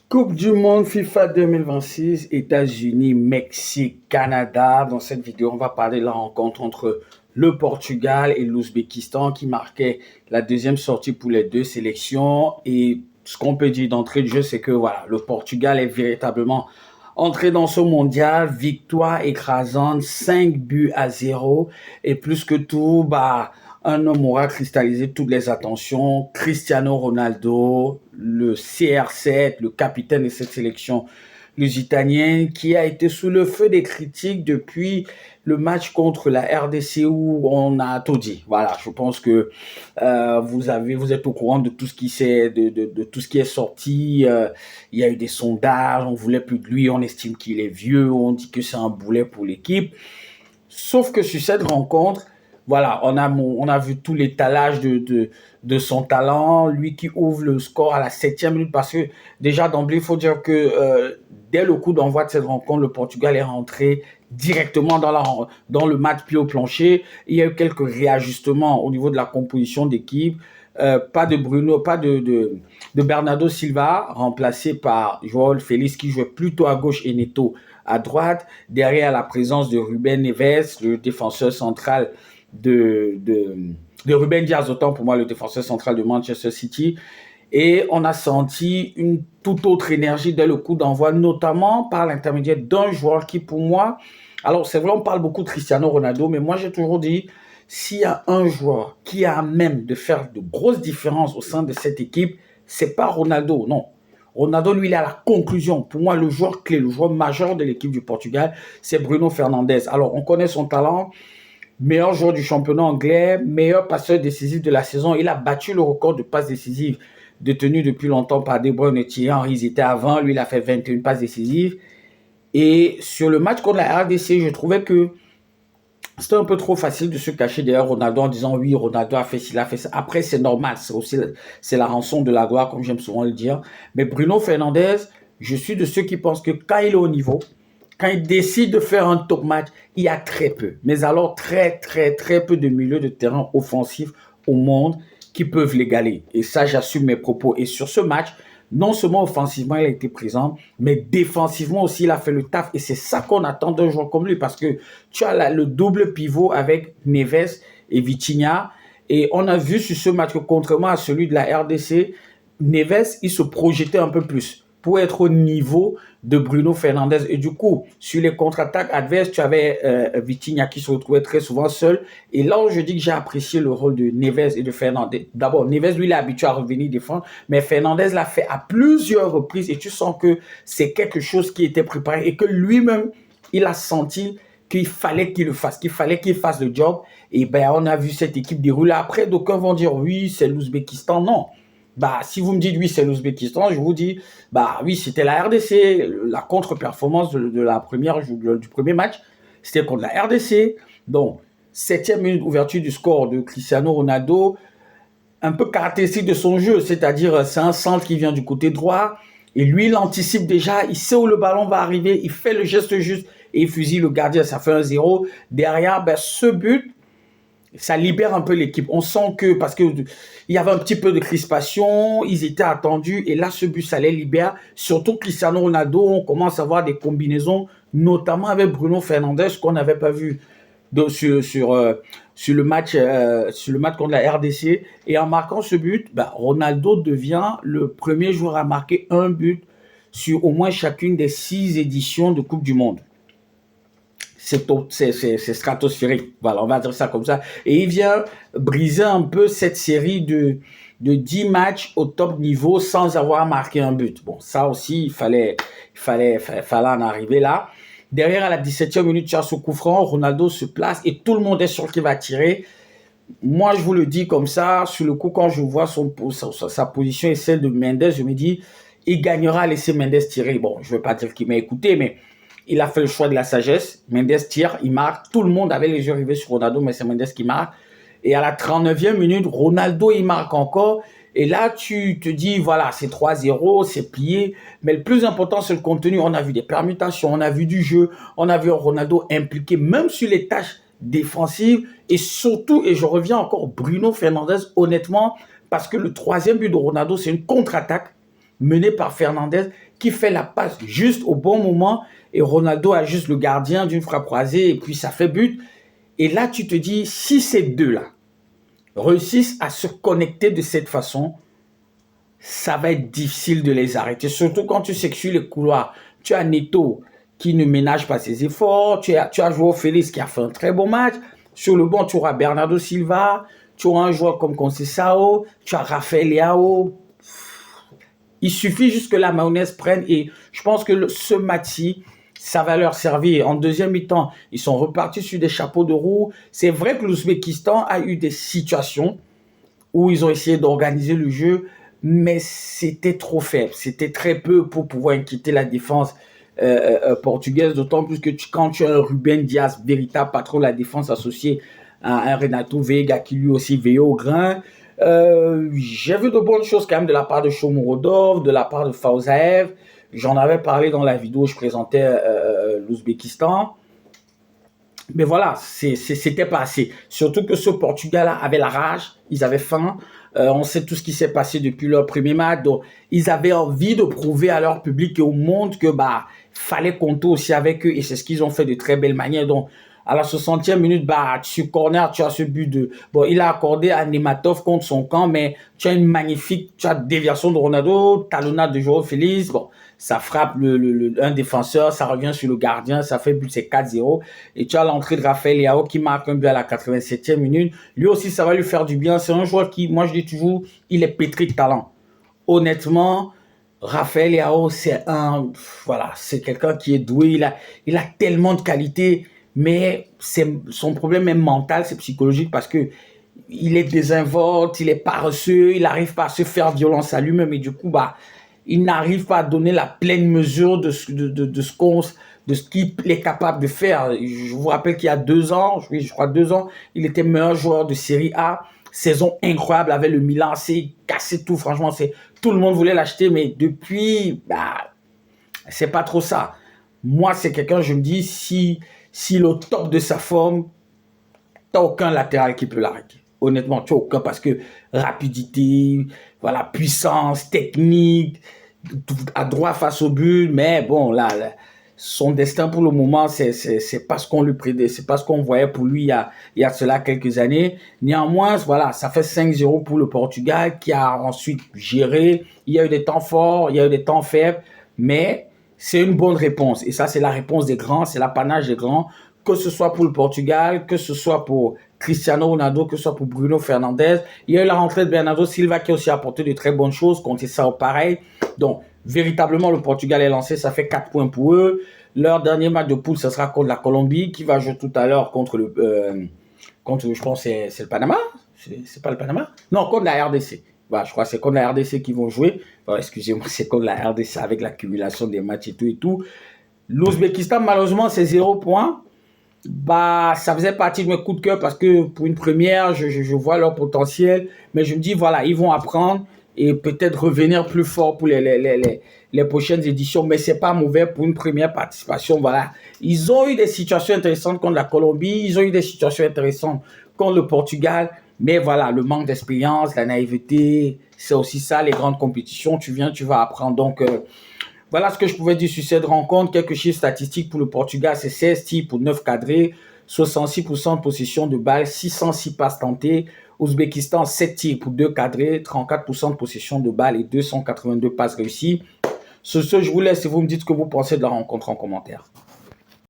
Coupe du monde FIFA 2026, États-Unis, Mexique, Canada. Dans cette vidéo, on va parler de la rencontre entre le Portugal et l'Ouzbékistan qui marquait la deuxième sortie pour les deux sélections. Et ce qu'on peut dire d'entrée de jeu, c'est que voilà, le Portugal est véritablement entré dans ce mondial, victoire écrasante, 5 buts à 0. Et plus que tout, un homme aura cristallisé toutes les attentions. Cristiano Ronaldo, le CR7, le capitaine de cette sélection lusitanienne, qui a été sous le feu des critiques depuis le match contre la RDC où on a tout dit. Voilà, je pense que vous êtes au courant de tout ce qui de tout ce qui est sorti. Il y a eu des sondages, on voulait plus de lui, on estime qu'il est vieux, on dit que c'est un boulet pour l'équipe. Sauf que sur cette rencontre, voilà, on a vu tout l'étalage de son talent, lui qui ouvre le score à la 7e minute, parce que déjà d'emblée, il faut dire que dès le coup d'envoi de cette rencontre, le Portugal est rentré directement dans le match pied au plancher. Il y a eu quelques réajustements au niveau de la composition d'équipe. Pas de Bruno, pas de Bernardo Silva, remplacé par João Félix qui jouait plutôt à gauche et Neto à droite. Derrière, la présence de Ruben Neves, le défenseur central de Ruben Dias, autant pour moi, le défenseur central de Manchester City. Et on a senti une toute autre énergie dès le coup d'envoi, notamment par l'intermédiaire d'un joueur qui, pour moi, alors c'est vrai, on parle beaucoup de Cristiano Ronaldo, mais moi j'ai toujours dit, s'il y a un joueur qui a à même de faire de grosses différences au sein de cette équipe, c'est pas Ronaldo, non. Ronaldo, lui, il est à la conclusion. Pour moi, le joueur clé, le joueur majeur de l'équipe du Portugal, c'est Bruno Fernandes. Alors, on connaît son talent, meilleur joueur du championnat anglais, meilleur passeur décisif de la saison. Il a battu le record de passes décisives détenu depuis longtemps par De Bruyne et Thierry Henry. Ils étaient avant, lui, il a fait 21 passes décisives. Et sur le match contre la RDC, je trouvais que c'était un peu trop facile de se cacher derrière Ronaldo en disant oui, Ronaldo a fait ci, il a fait ça. Après, c'est normal, c'est la rançon de la gloire, comme j'aime souvent le dire. Mais Bruno Fernandes, je suis de ceux qui pensent que quand il est au niveau, quand il décide de faire un top match, il y a très peu, mais alors très, très, très peu de milieux de terrain offensifs au monde qui peuvent l'égaler. Et ça, j'assume mes propos. Et sur ce match, non seulement offensivement, il a été présent, mais défensivement aussi, il a fait le taf. Et c'est ça qu'on attend d'un joueur comme lui, parce que tu as le double pivot avec Neves et Vitinha. Et on a vu sur ce match que contrairement à celui de la RDC, Neves, il se projetait un peu plus pour être au niveau de Bruno Fernandes. Et du coup, sur les contre-attaques adverses, tu avais Vitinha qui se retrouvait très souvent seul. Et là où je dis que j'ai apprécié le rôle de Neves et de Fernandes. D'abord, Neves, lui, il est habitué à revenir défendre, mais Fernandes l'a fait à plusieurs reprises et tu sens que c'est quelque chose qui était préparé et que lui-même, il a senti qu'il fallait qu'il le fasse, qu'il fallait qu'il fasse le job. Et ben, on a vu cette équipe dérouler. Après, d'aucuns vont dire oui, c'est l'Ouzbékistan. Non. Si vous me dites oui, c'est l'Ouzbékistan, je vous dis, oui, c'était la RDC, la contre-performance de la du premier match, c'était contre la RDC. Donc, 7e minute, ouverture du score de Cristiano Ronaldo, un peu caractéristique de son jeu, c'est-à-dire c'est un centre qui vient du côté droit, et lui, il anticipe déjà, il sait où le ballon va arriver, il fait le geste juste, et il fusille le gardien, ça fait 1-0. Derrière, ce but, ça libère un peu l'équipe. On sent que, parce que il y avait un petit peu de crispation, ils étaient attendus, et là, ce but, ça les libère. Surtout Cristiano Ronaldo, on commence à voir des combinaisons, notamment avec Bruno Fernandes, qu'on n'avait pas vu sur le match contre la RDC. Et en marquant ce but, Ronaldo devient le premier joueur à marquer un but sur au moins chacune des 6 éditions de Coupe du Monde. C'est stratosphérique. Voilà, on va dire ça comme ça. Et il vient briser un peu cette série de 10 matchs au top niveau sans avoir marqué un but. Bon, ça aussi, il fallait en arriver là. Derrière, à la 17e minute, tu as ce coup franc, Ronaldo se place et tout le monde est sûr qu'il va tirer. Moi, je vous le dis comme ça, sur le coup, quand je vois sa position et celle de Mendes, je me dis, il gagnera à laisser Mendes tirer. Bon, je ne veux pas dire qu'il m'a écouté, mais il a fait le choix de la sagesse. Mendes tire, il marque. Tout le monde avait les yeux rivés sur Ronaldo, mais c'est Mendes qui marque. Et à la 39e minute, Ronaldo, il marque encore. Et là, tu te dis, voilà, c'est 3-0, c'est plié. Mais le plus important, c'est le contenu. On a vu des permutations, on a vu du jeu, on a vu Ronaldo impliqué, même sur les tâches défensives. Et surtout, et je reviens encore, Bruno Fernandes, honnêtement, parce que le 3e but de Ronaldo, c'est une contre-attaque. mené par Fernandez, qui fait la passe juste au bon moment, et Ronaldo ajuste le gardien d'une frappe croisée, et puis ça fait but. Et là, tu te dis, si ces deux-là réussissent à se connecter de cette façon, ça va être difficile de les arrêter. Surtout quand tu sais que sur les couloirs, tu as Neto qui ne ménage pas ses efforts, tu as Joao Félix qui a fait un très bon match. Sur le banc, tu auras Bernardo Silva, tu auras un joueur comme Conceição, tu as Rafael Leao. Il suffit juste que la mayonnaise prenne, et je pense que ce match-ci, ça va leur servir. En deuxième mi-temps, ils sont repartis sur des chapeaux de roue. C'est vrai que l'Ouzbékistan a eu des situations où ils ont essayé d'organiser le jeu, mais c'était trop faible. C'était très peu pour pouvoir inquiéter la défense portugaise, d'autant plus que quand tu as un Ruben Dias, véritable patron de la défense, associé à un Renato Veiga qui lui aussi veillait au grain. J'ai vu de bonnes choses quand même de la part de Shomurodov, de la part de Fauzaev. J'en avais parlé dans la vidéo où je présentais l'Ouzbékistan. Mais voilà, c'était pas assez. Surtout que ce Portugal-là avait la rage, ils avaient faim. On sait tout ce qui s'est passé depuis leur premier match. Donc, ils avaient envie de prouver à leur public et au monde que fallait compter aussi avec eux. Et c'est ce qu'ils ont fait de très belle manière. Donc, à la 60e minute, sur corner, tu as ce but de... Bon, il a accordé à Nematov contre son camp, mais tu as une magnifique déviation de Ronaldo, talonnade de Joao Félix. Bon, ça frappe un défenseur, ça revient sur le gardien, ça fait but, c'est 4-0. Et tu as l'entrée de Rafael Leao qui marque un but à la 87e minute. Lui aussi, ça va lui faire du bien. C'est un joueur qui, moi je dis toujours, il est pétri de talent. Honnêtement, Rafael Leao, c'est quelqu'un qui est doué. Il a tellement de qualités, mais son problème est mental, c'est psychologique, parce que il est désinvolte, il est paresseux, il n'arrive pas à se faire violence à lui-même, et du coup, il n'arrive pas à donner la pleine mesure de ce qu'il est capable de faire. Je vous rappelle qu'il y a 2 ans, je crois 2 ans, il était meilleur joueur de Série A. Saison incroyable avec le Milan, c'est cassé tout, franchement, tout le monde voulait l'acheter, mais depuis, c'est pas trop ça. Moi, c'est quelqu'un, je me dis, s'il est au top de sa forme, t'as aucun latéral qui peut l'arrêter. Honnêtement, tu n'as aucun, parce que rapidité, voilà, puissance, technique, à droit face au but, mais bon, là, son destin pour le moment, c'est pas ce qu'on lui prédit, c'est pas ce qu'on voyait pour lui il y a cela quelques années. Néanmoins, voilà, ça fait 5-0 pour le Portugal, qui a ensuite géré. Il y a eu des temps forts, il y a eu des temps faibles, mais c'est une bonne réponse. Et ça, c'est la réponse des grands, c'est l'apanage des grands, que ce soit pour le Portugal, que ce soit pour Cristiano Ronaldo, que ce soit pour Bruno Fernandes. Il y a eu la rentrée de Bernardo Silva qui a aussi apporté de très bonnes choses, contre ça pareil. Donc, véritablement, le Portugal est lancé, ça fait 4 points pour eux. Leur dernier match de poule, ce sera contre la Colombie, qui va jouer tout à l'heure contre je pense, c'est le Panama. C'est pas le Panama? Non, contre la RDC. Je crois que c'est contre la RDC qu'ils vont jouer. Excusez-moi, c'est contre la RDC avec l'accumulation des matchs et tout et tout. L'Ouzbékistan, malheureusement, c'est 0 points. Ça faisait partie de mes coups de cœur, parce que pour une première, je vois leur potentiel, mais je me dis, voilà, ils vont apprendre et peut-être revenir plus fort pour les prochaines éditions, mais c'est pas mauvais pour une première participation. Voilà, ils ont eu des situations intéressantes contre la Colombie, ils ont eu des situations intéressantes contre le Portugal, mais voilà, le manque d'expérience, la naïveté, c'est aussi ça, les grandes compétitions, tu viens, tu vas apprendre. Donc, voilà ce que je pouvais dire sur cette rencontre. Quelques chiffres statistiques pour le Portugal, c'est 16 tirs pour 9 cadrés, 66% de possession de balles, 606 passes tentées. Ouzbékistan, 7 tirs pour 2 cadrés, 34% de possession de balles et 282 passes réussies. Sur ce, je vous laisse et vous me dites ce que vous pensez de la rencontre en commentaire.